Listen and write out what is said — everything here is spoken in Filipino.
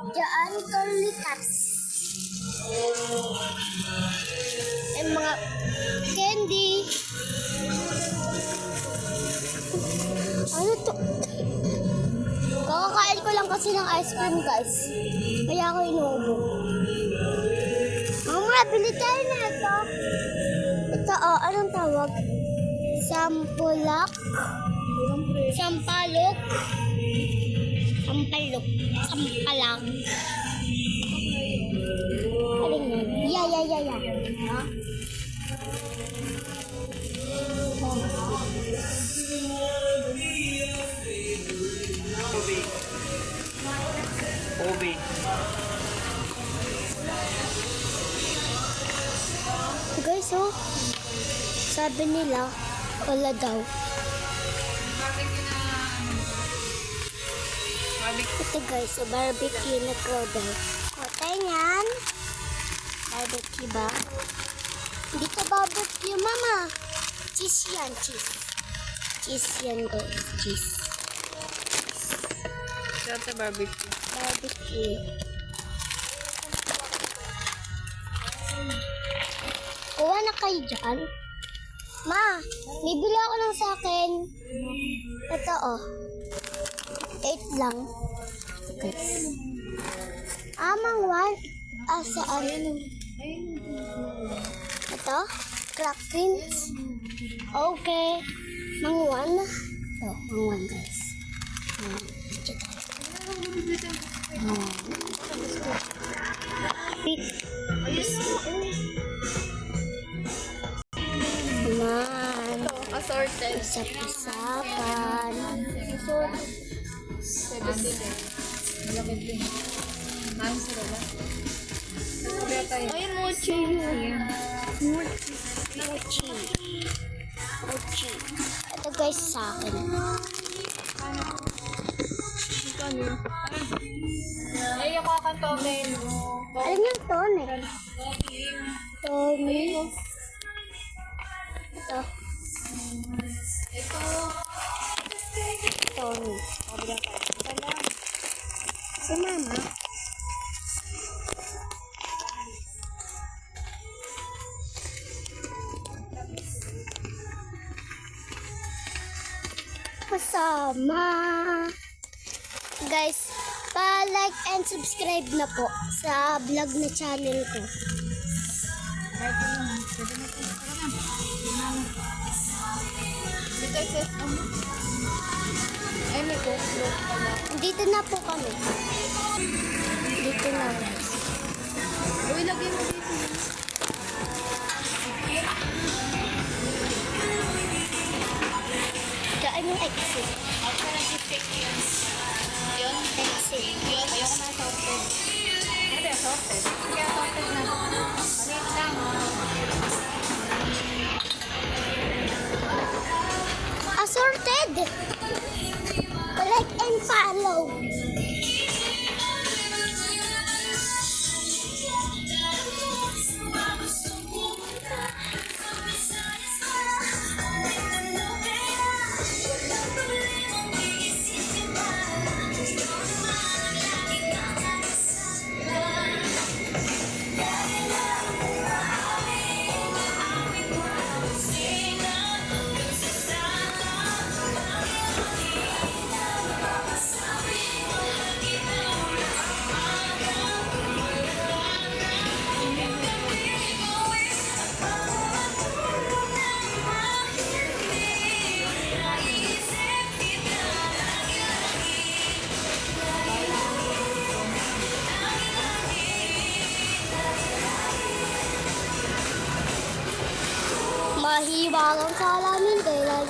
Diyan, Tolitats. Ay, mga candy. Ano to? Kakakain ko lang kasi ng ice cream, guys. Kaya ako inuubo. Mama, bili tayo na ito. Ito, anong tawag? Sampalok. Sampalok. Sampalag. Aling yan? Yeah. Huh? Obi. Guys, sabi nila, wala daw. Ito guys, barbecue na crowded. Tayo yan. Barbecue ba? Hindi ka barbecue, mama. Cheese yan, cheese. Cheese yan, guys. Cheese. Ito barbecue. Barbecue. Kuha na kayo dyan. Ma, may bila ako lang sa akin. Ito, 8 lang. Guys. Amang 1. Saan? Ito? Crack prints. Okay. Mang 1. Ito, mang 1 guys. Aman. Assorted. Usap-usapan. Ayun, mochi yun. Mochi. Ito guys sa akin. Ay, yung kakantomen. Alam niyo Tony? Tony. Ito. Tony. Si mama. Kasama. Guys, pa-like and subscribe na po sa vlog na channel ko. Ay, may GoPro pala. Dito na po kami. Dito na guys. Uy, lagay mo dito. Daan yung exit. Ako na nag-check yun. Yun? Exit. Yun? Ayoko na sorted. Hindi, sorted. Kaya sorted na. Malit lang. Assorted. Like and follow. Mahiwagang salamin, kailan